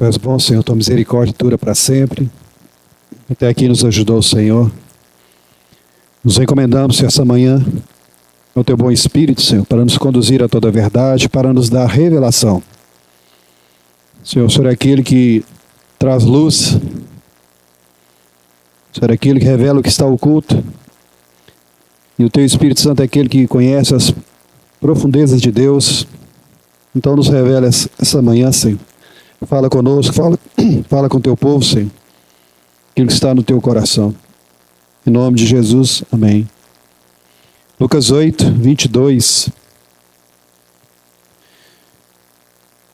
Tu és bom, Senhor, tua misericórdia dura para sempre. Até aqui nos ajudou o Senhor. Nos encomendamos essa manhã ao teu bom Espírito, Senhor, para nos conduzir a toda a verdade, para nos dar revelação. Senhor, o Senhor é aquele que traz luz. O Senhor é aquele que revela o que está oculto. E o teu Espírito Santo é aquele que conhece as profundezas de Deus. Então nos revela essa manhã, Senhor. Fala conosco, fala com o teu povo, Senhor. Aquilo que está no teu coração. Em nome de Jesus, amém. Lucas 8, 22.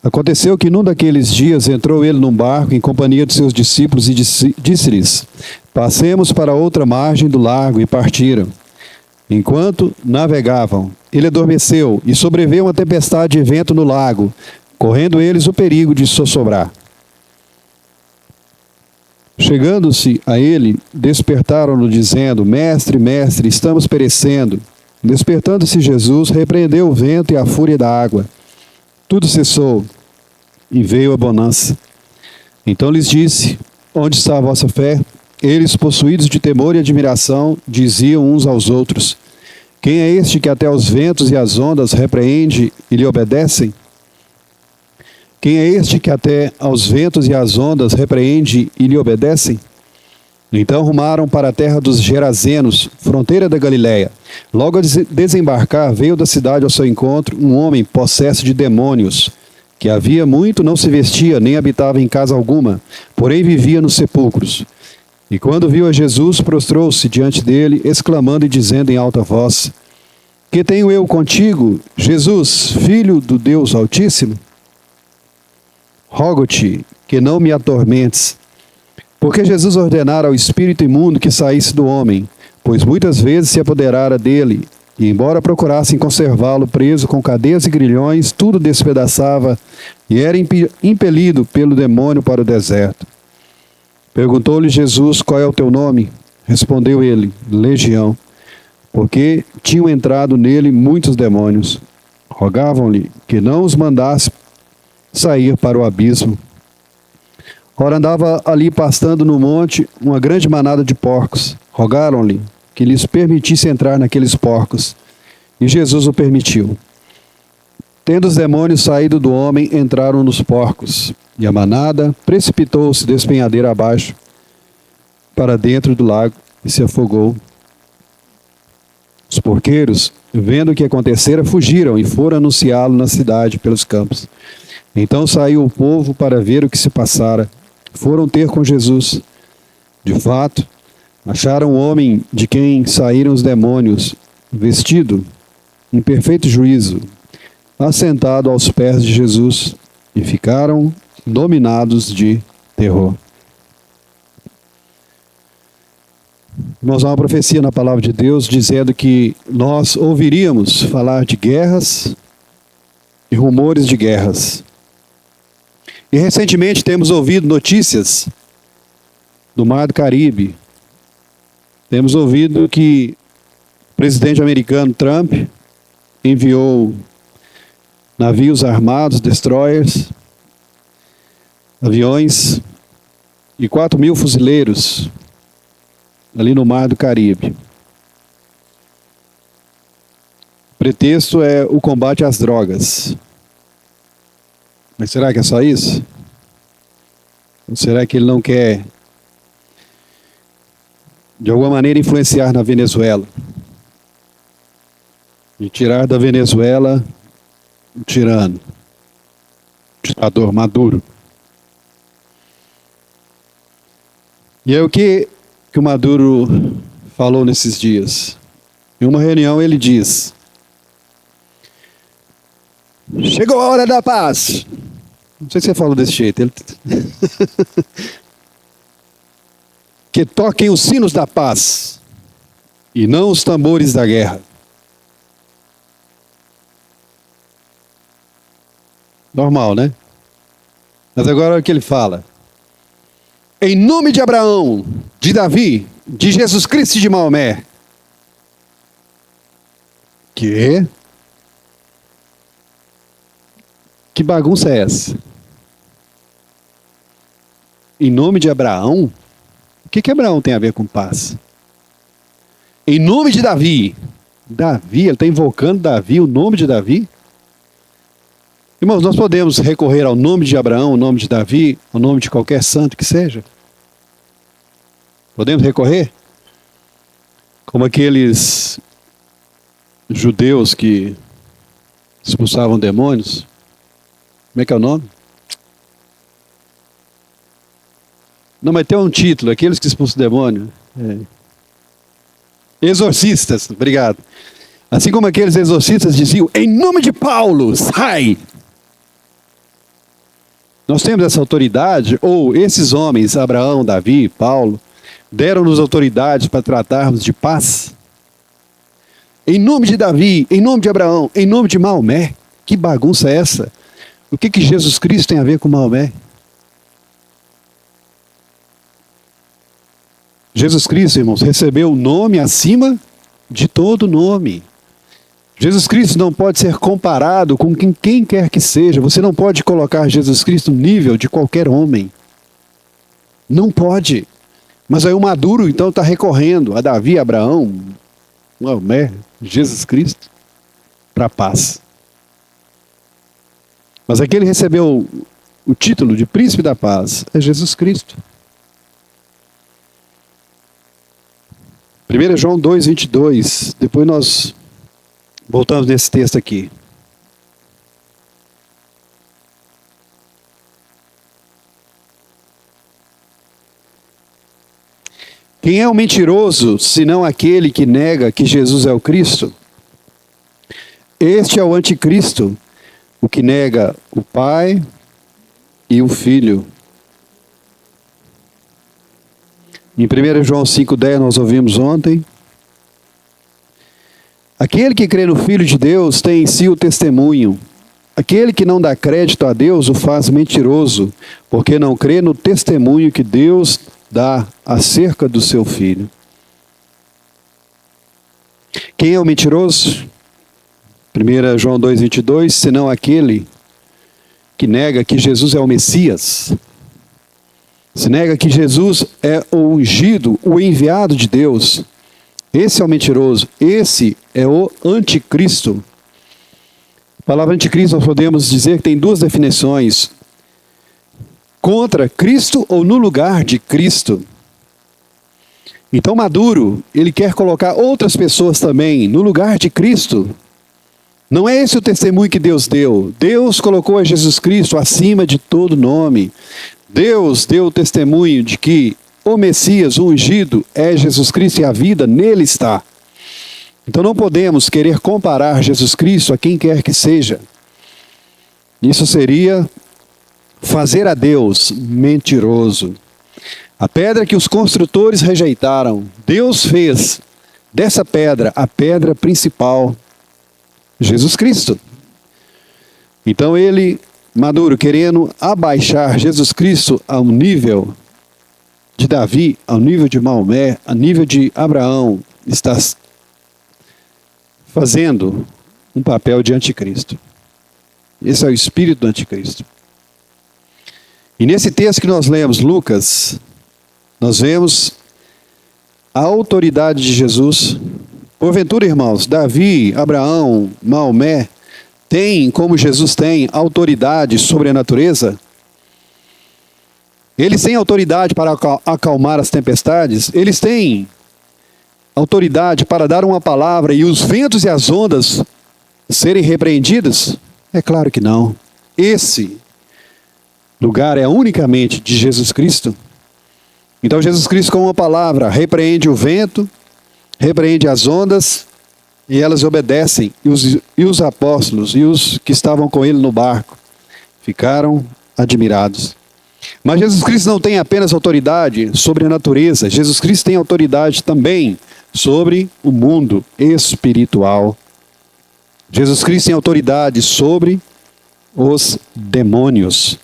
Aconteceu que num daqueles dias entrou ele num barco em companhia de seus discípulos e disse-lhes: Passemos para outra margem do lago, e partiram. Enquanto navegavam, ele adormeceu e sobreveio uma tempestade de vento no lago, correndo eles o perigo de sossobrar. Chegando-se a ele, despertaram-no, dizendo: Mestre, mestre, estamos perecendo. Despertando-se Jesus, repreendeu o vento e a fúria da água. Tudo cessou, e veio a bonança. Então lhes disse: Onde está a vossa fé? Eles, possuídos de temor e admiração, diziam uns aos outros: Quem é este que até os ventos e as ondas repreende e lhe obedecem? Quem é este que até aos ventos e às ondas repreende e lhe obedecem? Então rumaram para a terra dos Gerazenos, fronteira da Galiléia. Logo a desembarcar, veio da cidade ao seu encontro um homem possesso de demônios, que havia muito não se vestia, nem habitava em casa alguma, porém vivia nos sepulcros. E quando viu a Jesus, prostrou-se diante dele, exclamando e dizendo em alta voz: Que tenho eu contigo, Jesus, Filho do Deus Altíssimo? Rogo-te que não me atormentes. Porque Jesus ordenara ao espírito imundo que saísse do homem, pois muitas vezes se apoderara dele, e embora procurassem conservá-lo preso com cadeias e grilhões, tudo despedaçava, e era impelido pelo demônio para o deserto. Perguntou-lhe Jesus: Qual é o teu nome? Respondeu ele: Legião, porque tinham entrado nele muitos demônios. Rogavam-lhe que não os mandasse sair para o abismo. Ora, andava ali pastando no monte uma grande manada de porcos. Rogaram-lhe que lhes permitisse entrar naqueles porcos. E Jesus o permitiu. Tendo os demônios saído do homem, entraram nos porcos. E a manada precipitou-se despenhadeira abaixo, para dentro do lago, e se afogou. Os porqueiros, vendo o que acontecera, fugiram e foram anunciá-lo na cidade, pelos campos. Então saiu o povo para ver o que se passara. Foram ter com Jesus. De fato, acharam um homem de quem saíram os demônios, vestido em perfeito juízo, assentado aos pés de Jesus, e ficaram dominados de terror. Irmãos, há uma profecia na palavra de Deus dizendo que nós ouviríamos falar de guerras e rumores de guerras. E recentemente temos ouvido notícias do Mar do Caribe. Temos ouvido que o presidente americano Trump enviou navios armados, destroyers, aviões e 4.000 fuzileiros ali no Mar do Caribe. O pretexto é o combate às drogas. Mas será que é só isso? Ou será que ele não quer, de alguma maneira, influenciar na Venezuela? E tirar da Venezuela o tirano, o ditador Maduro. E é o que o Maduro falou nesses dias. Em uma reunião ele diz: chegou a hora da paz. Não sei se você falou desse jeito. Ele... que toquem os sinos da paz e não os tambores da guerra. Normal, né? Mas agora o que ele fala: em nome de Abraão, de Davi, de Jesus Cristo e de Maomé. Que bagunça é essa? em nome de Abraão? O que Abraão tem a ver com paz? Em nome de Davi. Davi, ele está invocando Davi, o nome de Davi? Irmãos, nós podemos recorrer ao nome de Abraão, ao nome de Davi, ao nome de qualquer santo que seja? Podemos recorrer? Como aqueles judeus que expulsavam demônios. Como é que é o nome? Não, mas tem um título, aqueles que expulsam demônio. Exorcistas, obrigado. Assim como aqueles exorcistas diziam, em nome de Paulo, sai! Nós temos essa autoridade, ou esses homens, Abraão, Davi, Paulo, deram-nos autoridade para tratarmos de paz? Em nome de Davi, em nome de Abraão, em nome de Maomé. Que bagunça é essa? O que Jesus Cristo tem a ver com Maomé? Jesus Cristo, irmãos, recebeu o nome acima de todo nome. Jesus Cristo não pode ser comparado com quem quer que seja. Você não pode colocar Jesus Cristo no nível de qualquer homem. Não pode. Mas aí o Maduro, então, está recorrendo a Davi, Abraão, Maomé, Jesus Cristo, para a paz. Mas aquele recebeu o título de príncipe da paz é Jesus Cristo. 1 João 2:22, depois nós voltamos nesse texto aqui. Quem é o mentiroso, senão aquele que nega que Jesus é o Cristo? Este é o anticristo, o que nega o Pai e o Filho. Em 1 João 5,10 nós ouvimos ontem. Aquele que crê no Filho de Deus tem em si o testemunho. Aquele que não dá crédito a Deus o faz mentiroso, porque não crê no testemunho que Deus dá acerca do seu Filho. Quem é o mentiroso? 1 João 2,22, senão aquele que nega que Jesus é o Messias. Se nega que Jesus é o ungido, o enviado de Deus. Esse é o mentiroso, esse é o anticristo. A palavra anticristo nós podemos dizer que tem duas definições. Contra Cristo ou no lugar de Cristo. Então Maduro, ele quer colocar outras pessoas também no lugar de Cristo. Não é esse o testemunho que Deus deu. Deus colocou a Jesus Cristo acima de todo nome. Deus deu o testemunho de que o Messias, o ungido, é Jesus Cristo e a vida nele está. Então não podemos querer comparar Jesus Cristo a quem quer que seja. Isso seria fazer a Deus mentiroso. A pedra que os construtores rejeitaram, Deus fez dessa pedra a pedra principal, Jesus Cristo. Então ele, Maduro, querendo abaixar Jesus Cristo ao nível de Davi, ao nível de Maomé, ao nível de Abraão, está fazendo um papel de anticristo. Esse é o espírito do anticristo. E nesse texto que nós lemos, Lucas, nós vemos a autoridade de Jesus. Porventura, irmãos, Davi, Abraão, Maomé, têm, como Jesus tem, autoridade sobre a natureza? Eles têm autoridade para acalmar as tempestades? Eles têm autoridade para dar uma palavra e os ventos e as ondas serem repreendidos? É claro que não. Esse lugar é unicamente de Jesus Cristo. Então Jesus Cristo com uma palavra repreende o vento, repreende as ondas e elas obedecem. E os apóstolos e os que estavam com ele no barco ficaram admirados. Mas Jesus Cristo não tem apenas autoridade sobre a natureza. Jesus Cristo tem autoridade também sobre o mundo espiritual. Jesus Cristo tem autoridade sobre os demônios.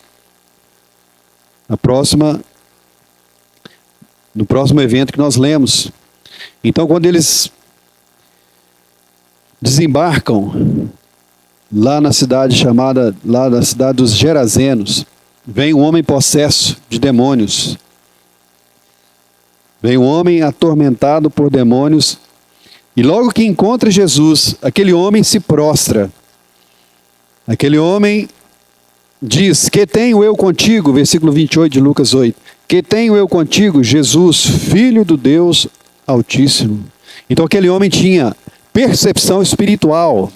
No próximo evento que nós lemos. Então, quando eles desembarcam lá na cidade chamada, lá na cidade dos Gerazenos, vem um homem possesso de demônios. Vem um homem atormentado por demônios. E logo que encontra Jesus, aquele homem se prostra. Aquele homem diz: que tenho eu contigo? Versículo 28 de Lucas 8. Que tenho eu contigo, Jesus, Filho do Deus Altíssimo. Então aquele homem tinha percepção espiritual.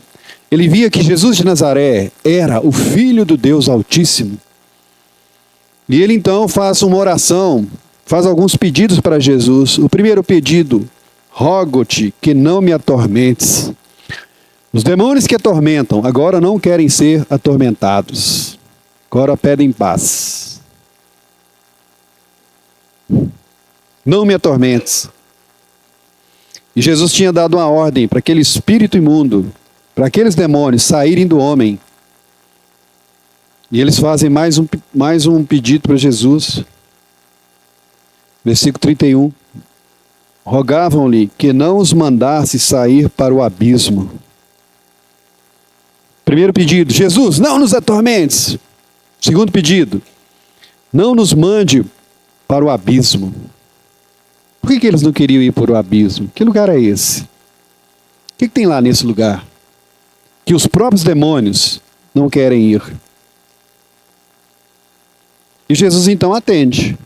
Ele via que Jesus de Nazaré era o Filho do Deus Altíssimo. E ele então faz uma oração, faz alguns pedidos para Jesus. O primeiro pedido: rogo-te que não me atormentes. Os demônios que atormentam agora não querem ser atormentados. Agora pedem paz. Não me atormentes. E Jesus tinha dado uma ordem para aquele espírito imundo, para aqueles demônios saírem do homem. E eles fazem mais um pedido para Jesus. Versículo 31. Rogavam-lhe que não os mandasse sair para o abismo. Primeiro pedido: Jesus, não nos atormentes. Segundo pedido: não nos mande para o abismo. Por que eles não queriam ir para o abismo? Que lugar é esse? O que tem lá nesse lugar? Que os próprios demônios não querem ir. E Jesus então atende.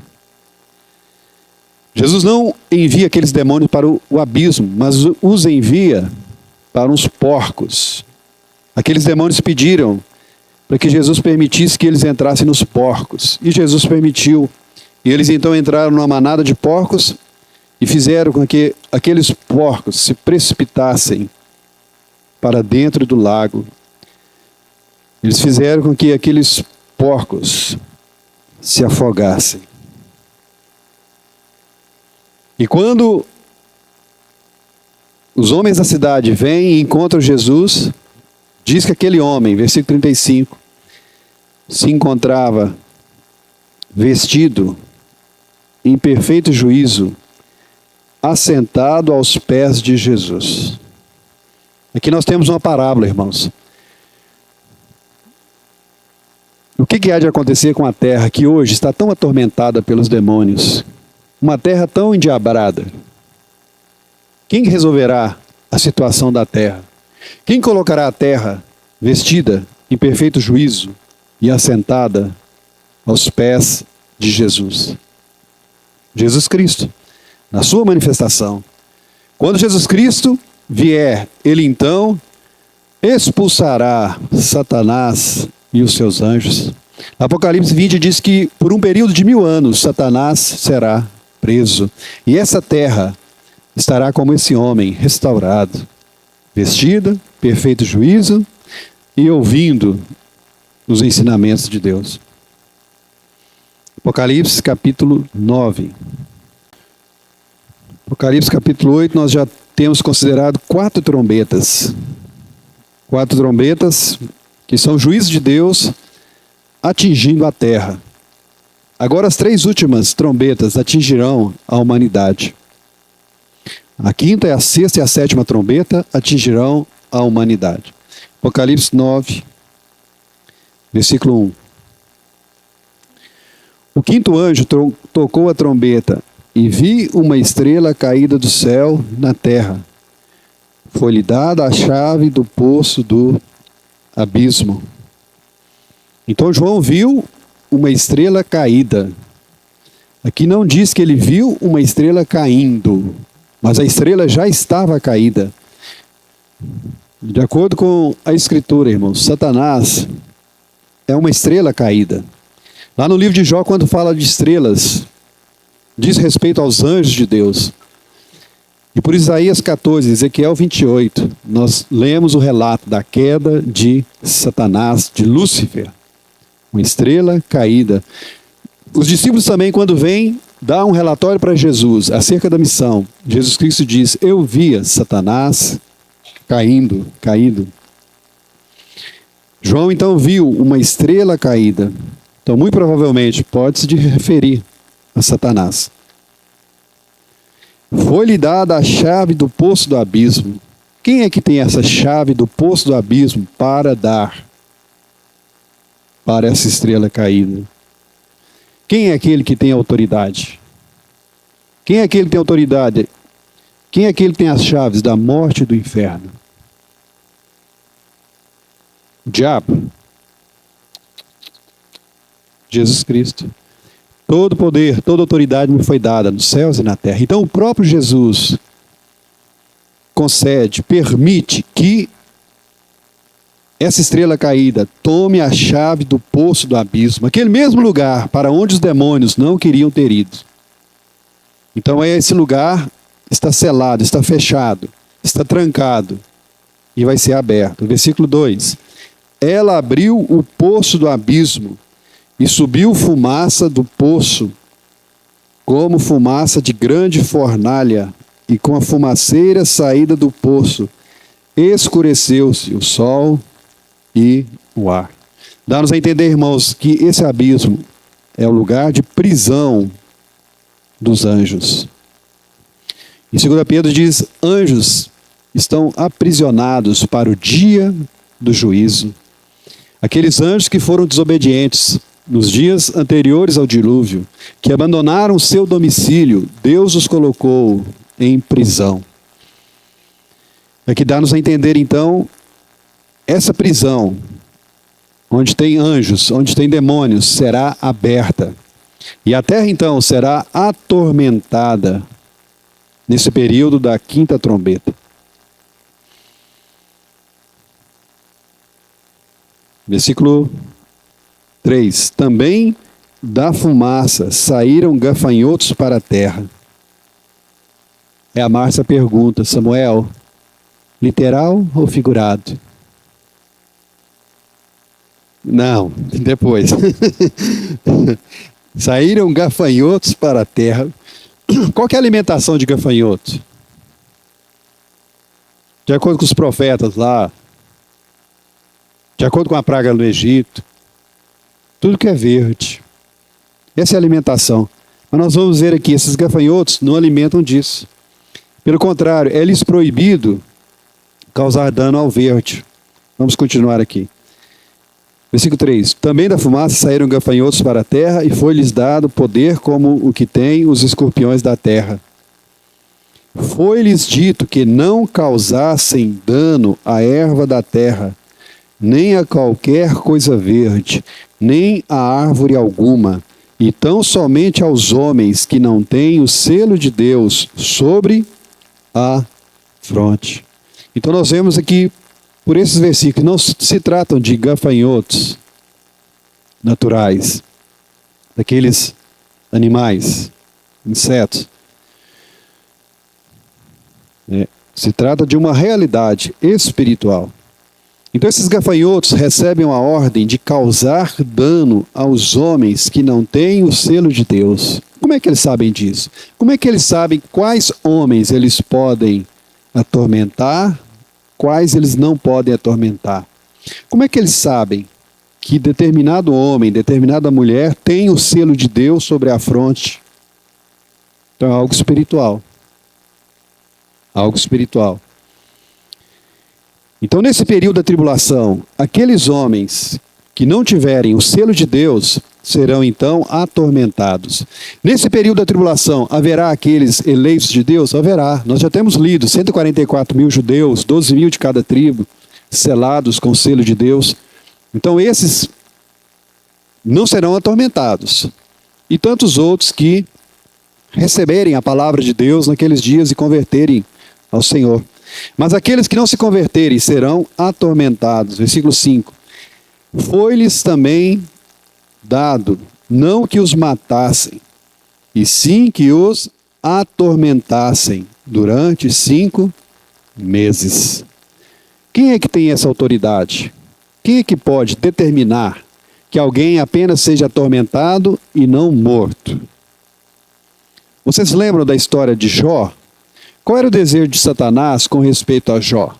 Jesus não envia aqueles demônios para o abismo, mas os envia para uns porcos. Aqueles demônios pediram para que Jesus permitisse que eles entrassem nos porcos. E Jesus permitiu. E eles então entraram numa manada de porcos e fizeram com que aqueles porcos se precipitassem para dentro do lago. Eles fizeram com que aqueles porcos se afogassem. E quando os homens da cidade vêm e encontram Jesus, diz que aquele homem, versículo 35, se encontrava vestido em perfeito juízo, assentado aos pés de Jesus. Aqui nós temos uma parábola, irmãos. O que há de acontecer com a terra que hoje está tão atormentada pelos demônios? Uma terra tão endiabrada. Quem resolverá a situação da terra? Quem colocará a terra vestida em perfeito juízo e assentada aos pés de Jesus? Jesus Cristo, na sua manifestação. Quando Jesus Cristo vier, ele então expulsará Satanás e os seus anjos. Apocalipse 20 diz que por um período de 1000 anos Satanás será preso. E essa terra estará como esse homem, restaurado, vestida, perfeito juízo e ouvindo os ensinamentos de Deus. Apocalipse capítulo 9. Apocalipse capítulo 8, nós já temos considerado 4 trombetas. 4 trombetas que são juízos de Deus atingindo a terra. Agora as 3 últimas trombetas atingirão a humanidade. A 5ª, a 6ª e a 7ª trombeta atingirão a humanidade. Apocalipse 9, versículo 1. O 5º anjo tocou a trombeta e vi uma estrela caída do céu na terra. Foi-lhe dada a chave do poço do abismo. Então João viu uma estrela caída. Aqui não diz que ele viu uma estrela caindo, mas a estrela já estava caída. De acordo com a Escritura, irmãos, Satanás é uma estrela caída. Lá no livro de Jó, quando fala de estrelas, diz respeito aos anjos de Deus. E por Isaías 14, Ezequiel 28, nós lemos o relato da queda de Satanás, de Lúcifer. Uma estrela caída. Os discípulos também, quando vêm, dão um relatório para Jesus acerca da missão. Jesus Cristo diz: eu via Satanás caído. João então viu uma estrela caída. Então, muito provavelmente, pode-se referir a Satanás. Foi-lhe dada a chave do poço do abismo. Quem é que tem essa chave do poço do abismo para dar para essa estrela caída? Quem é aquele que tem autoridade? Quem é aquele que tem autoridade? Quem é aquele que tem as chaves da morte e do inferno? O diabo? Jesus Cristo. Todo poder, toda autoridade me foi dada nos céus e na terra. Então o próprio Jesus concede, permite que essa estrela caída tome a chave do poço do abismo, aquele mesmo lugar para onde os demônios não queriam ter ido. Então esse lugar está selado, está fechado, está trancado e vai ser aberto. Versículo 2. Ela abriu o poço do abismo e subiu fumaça do poço, como fumaça de grande fornalha, e com a fumaceira saída do poço, escureceu-se o sol e o ar. Dá-nos a entender, irmãos, que esse abismo é o lugar de prisão dos anjos. Em 2 Pedro diz, anjos estão aprisionados para o dia do juízo. Aqueles anjos que foram desobedientes nos dias anteriores ao dilúvio, que abandonaram seu domicílio, Deus os colocou em prisão. É que dá-nos a entender, então, essa prisão, onde tem anjos, onde tem demônios, será aberta. E a terra, então, será atormentada nesse período da quinta trombeta. Versículo 3. Também da fumaça saíram gafanhotos para a terra. É a Márcia pergunta, Samuel, literal ou figurado? Não, depois. Saíram gafanhotos para a terra. Qual que é a alimentação de gafanhoto? De acordo com os profetas lá, de acordo com a praga no Egito, tudo que é verde. Essa é a alimentação. Mas nós vamos ver aqui, esses gafanhotos não alimentam disso. Pelo contrário, é lhes proibido causar dano ao verde. Vamos continuar aqui. Versículo 3. Também da fumaça saíram gafanhotos para a terra, e foi-lhes dado poder como o que tem os escorpiões da terra. Foi-lhes dito que não causassem dano à erva da terra, nem a qualquer coisa verde, nem a árvore alguma, e tão somente aos homens que não têm o selo de Deus sobre a fronte. Então nós vemos aqui, por esses versículos, não se tratam de gafanhotos naturais, daqueles animais, insetos. Se trata de uma realidade espiritual. Então esses gafanhotos recebem a ordem de causar dano aos homens que não têm o selo de Deus. Como é que eles sabem disso? Como é que eles sabem quais homens eles podem atormentar, quais eles não podem atormentar? Como é que eles sabem que determinado homem, determinada mulher tem o selo de Deus sobre a fronte? Então é algo espiritual. Algo espiritual. Então, nesse período da tribulação, aqueles homens que não tiverem o selo de Deus serão então atormentados. Nesse período da tribulação, haverá aqueles eleitos de Deus? Haverá. Nós já temos lido 144 mil judeus, 12 mil de cada tribo, selados com o selo de Deus. Então, esses não serão atormentados. E tantos outros que receberem a palavra de Deus naqueles dias e converterem ao Senhor. Mas aqueles que não se converterem serão atormentados. Versículo 5. Foi-lhes também dado, não que os matassem, e sim que os atormentassem durante 5 meses. Quem é que tem essa autoridade? Quem é que pode determinar que alguém apenas seja atormentado e não morto? Vocês lembram da história de Jó? Qual era o desejo de Satanás com respeito a Jó?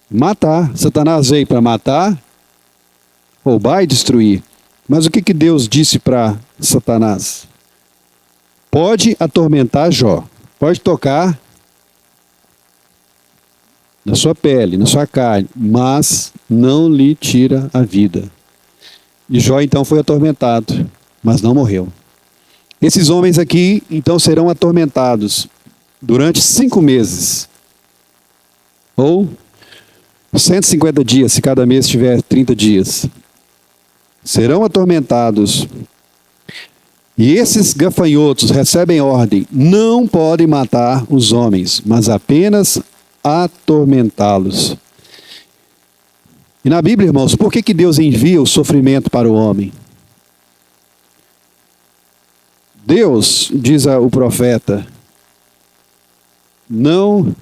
Matar. Satanás veio para matar, roubar e destruir. Mas o que Deus disse para Satanás? Pode atormentar Jó, pode tocar na sua pele, na sua carne, mas não lhe tira a vida. E Jó então foi atormentado, mas não morreu. Esses homens aqui então serão atormentados durante 5 meses. Ou 150 dias, se cada mês tiver 30 dias. Serão atormentados. E esses gafanhotos recebem ordem: não podem matar os homens, mas apenas atormentá-los. E na Bíblia, irmãos, por que Deus envia o sofrimento para o homem? Deus, diz o profeta, não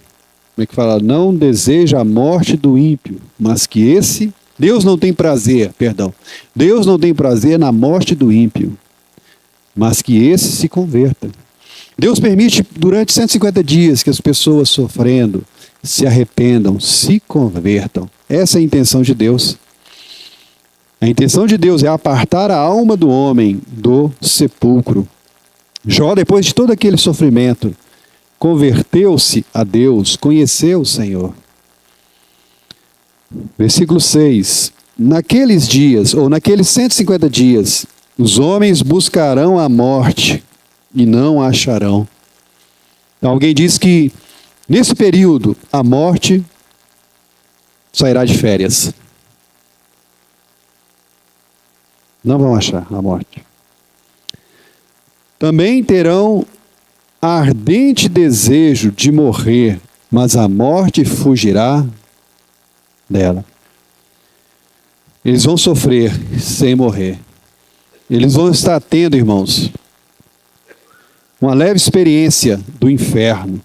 deseja a morte do ímpio, mas que Deus não tem prazer na morte do ímpio, mas que esse se converta. Deus permite durante 150 dias que as pessoas sofrendo se arrependam, se convertam. Essa é a intenção de Deus. A intenção de Deus é apartar a alma do homem do sepulcro. Jó, depois de todo aquele sofrimento, converteu-se a Deus, conheceu o Senhor. Versículo 6. Naqueles dias, ou naqueles 150 dias, os homens buscarão a morte e não a acharão. Alguém diz que nesse período a morte sairá de férias. Não vão achar a morte. Também terão ardente desejo de morrer, mas a morte fugirá dela. Eles vão sofrer sem morrer. Eles vão estar tendo, irmãos, uma leve experiência do inferno,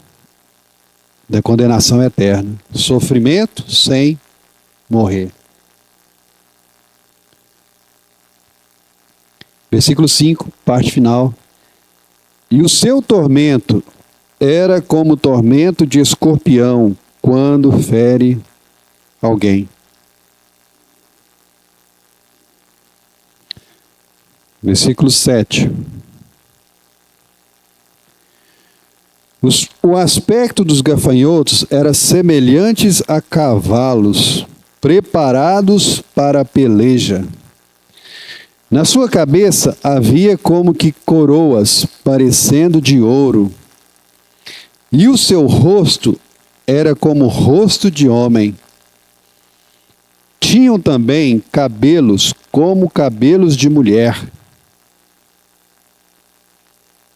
da condenação eterna. Sofrimento sem morrer. Versículo 5, parte final. E o seu tormento era como o tormento de escorpião quando fere alguém. Versículo 7. O aspecto dos gafanhotos era semelhante a cavalos preparados para a peleja. Na sua cabeça havia como que coroas parecendo de ouro, e o seu rosto era como o rosto de homem. Tinham também cabelos como cabelos de mulher.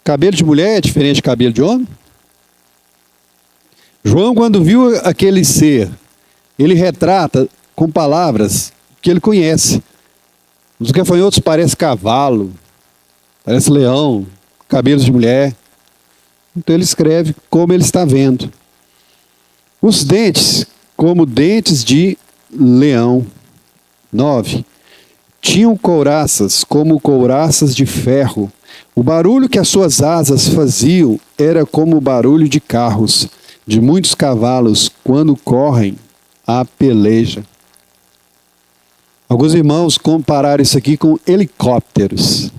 Cabelo de mulher é diferente de cabelo de homem? João, quando viu aquele ser, ele retrata com palavras que ele conhece. Os gafanhotos parecem cavalo, parece leão, cabelos de mulher. Então ele escreve como ele está vendo. Os dentes, como dentes de leão. 9. Tinham couraças, como couraças de ferro. O barulho que as suas asas faziam era como o barulho de carros, de muitos cavalos, quando correm a peleja. Alguns irmãos compararam isso aqui com helicópteros.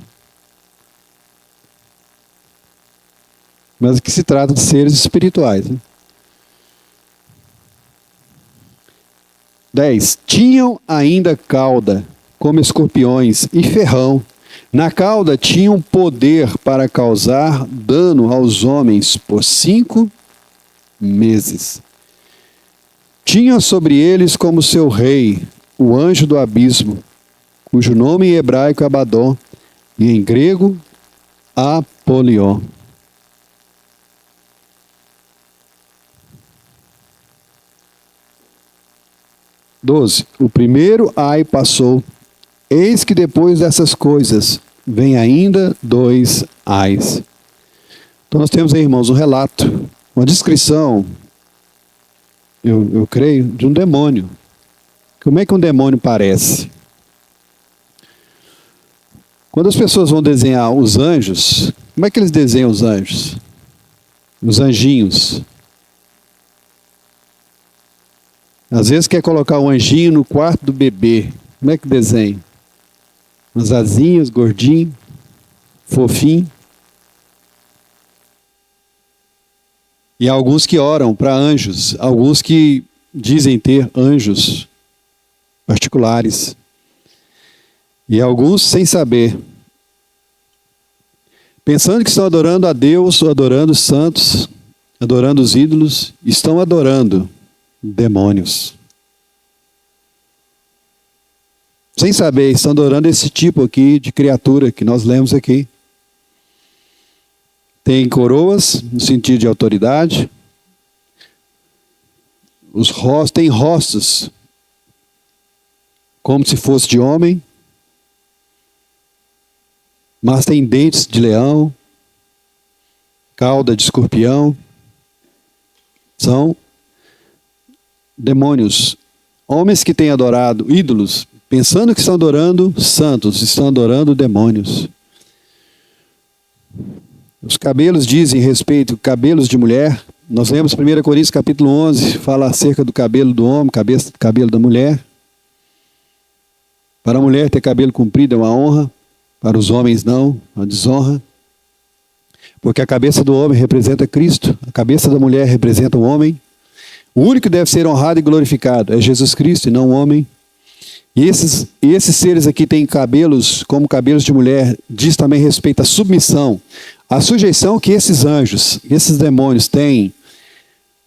Mas aqui se trata de seres espirituais. 10. Tinham ainda cauda, como escorpiões, e ferrão. Na cauda tinham poder para causar dano aos homens por 5 meses. Tinha sobre eles como seu rei o anjo do abismo, cujo nome em hebraico é Abaddon e em grego Apolion. O primeiro ai passou. Eis que depois dessas coisas vem ainda 2 ais. Então nós temos aí, irmãos, um relato, uma descrição, eu creio, de um demônio. Como é que um demônio parece? Quando as pessoas vão desenhar os anjos, como é que eles desenham os anjos? Os anjinhos. Às vezes quer colocar um anjinho no quarto do bebê. Como é que desenha? Umas asinhas, gordinho, fofinho. E há alguns que oram para anjos, alguns que dizem ter anjos particulares. E alguns, sem saber, pensando que estão adorando a Deus, ou adorando os santos, adorando os ídolos, estão adorando demônios. Sem saber, estão adorando esse tipo aqui de criatura que nós lemos aqui. Tem coroas, no sentido de autoridade. Tem rostos, como se fosse de homem. Mas tem dentes de leão, cauda de escorpião. São demônios. Homens que têm adorado ídolos, pensando que estão adorando santos, estão adorando demônios. Os cabelos dizem respeito, cabelos de mulher. Nós lemos 1 Coríntios capítulo 11, fala acerca do cabelo do homem, cabelo da mulher. Para a mulher ter cabelo comprido é uma honra, para os homens não, uma desonra. Porque a cabeça do homem representa Cristo, a cabeça da mulher representa o homem. O único que deve ser honrado e glorificado é Jesus Cristo e não o homem. E esses seres aqui têm cabelos como cabelos de mulher, diz também respeito à submissão, à sujeição que esses anjos, esses demônios têm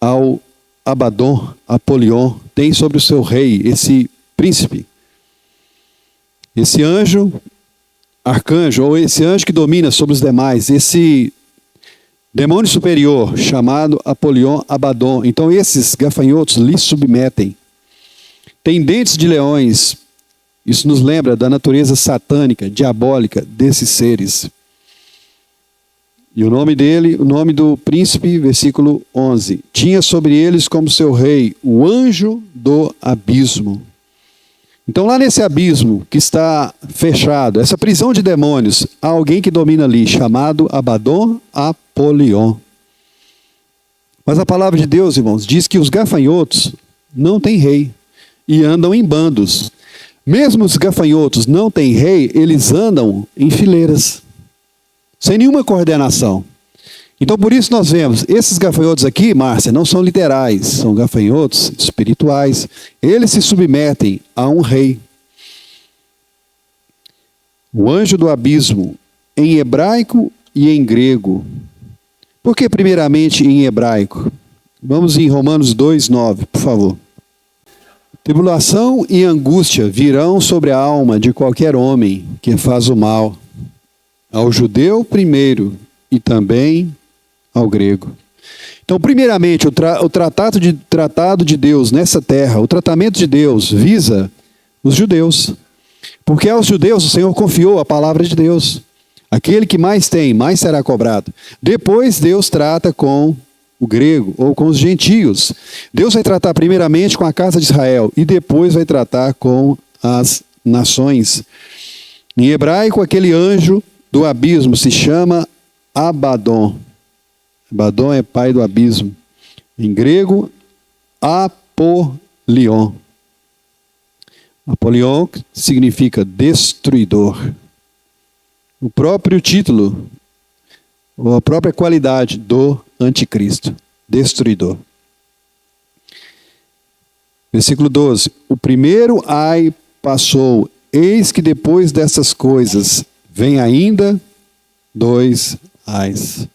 ao Abaddon, Apolion, têm sobre o seu rei, esse príncipe. Esse anjo, arcanjo, ou esse anjo que domina sobre os demais, esse demônio superior, chamado Apolion, Abaddon. Então esses gafanhotos lhe submetem. Tem dentes de leões. Isso nos lembra da natureza satânica, diabólica desses seres. E o nome dele, o nome do príncipe, versículo 11. Tinha sobre eles como seu rei o anjo do abismo. Então lá nesse abismo que está fechado, essa prisão de demônios, há alguém que domina ali, chamado Abaddon, Apolion. Mas a palavra de Deus, irmãos, diz que os gafanhotos não têm rei e andam em bandos. Mesmo os gafanhotos não têm rei, eles andam em fileiras, sem nenhuma coordenação. Então por isso nós vemos, esses gafanhotos aqui, Márcia, não são literais, são gafanhotos espirituais. Eles se submetem a um rei. O anjo do abismo, em hebraico e em grego. Por que primeiramente em hebraico? Vamos em Romanos 2:9, por favor. Tribulação e angústia virão sobre a alma de qualquer homem que faz o mal, ao judeu primeiro e também ao grego. Então, primeiramente, o tratado de Deus nessa terra, o tratamento de Deus visa os judeus. Porque aos judeus o Senhor confiou a palavra de Deus. Aquele que mais tem, mais será cobrado. Depois Deus trata com o grego ou com os gentios. Deus vai tratar primeiramente com a casa de Israel e depois vai tratar com as nações. Em hebraico, aquele anjo do abismo se chama Abaddon. Abaddon é pai do abismo. Em grego, Apolion. Apolion significa destruidor. O próprio título, ou a própria qualidade do anticristo, destruidor. Versículo 12. O primeiro ai passou, eis que depois dessas coisas vem ainda 2 ais.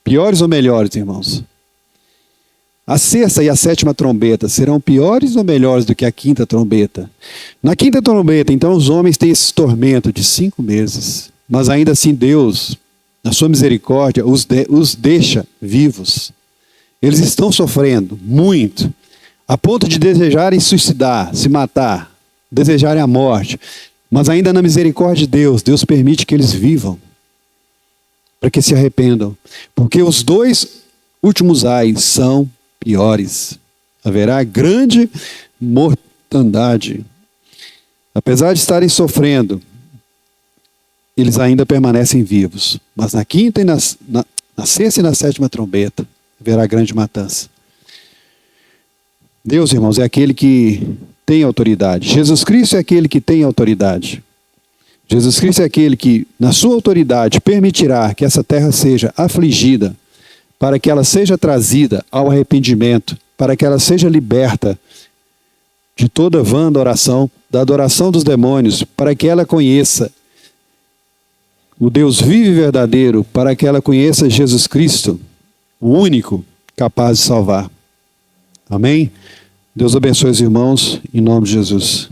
Piores ou melhores, irmãos? A sexta e a sétima trombeta serão piores ou melhores do que a quinta trombeta? Na quinta trombeta, então, os homens têm esse tormento de 5 meses. Mas ainda assim Deus, na sua misericórdia, os deixa vivos. Eles estão sofrendo muito, a ponto de desejarem suicidar, se matar, desejarem a morte. Mas ainda na misericórdia de Deus, Deus permite que eles vivam, para que se arrependam. Porque os 2 últimos ais são piores. Haverá grande mortandade. Apesar de estarem sofrendo, eles ainda permanecem vivos. Mas na quinta e na sexta e na sétima trombeta, haverá grande matança. Deus, irmãos, é aquele que tem autoridade. Jesus Cristo é aquele que tem autoridade. Jesus Cristo é aquele que, na sua autoridade, permitirá que essa terra seja afligida, para que ela seja trazida ao arrependimento, para que ela seja liberta de toda vã adoração, da adoração dos demônios, para que ela conheça o Deus vivo e verdadeiro, para que ela conheça Jesus Cristo, o único capaz de salvar. Amém? Deus abençoe os irmãos, em nome de Jesus.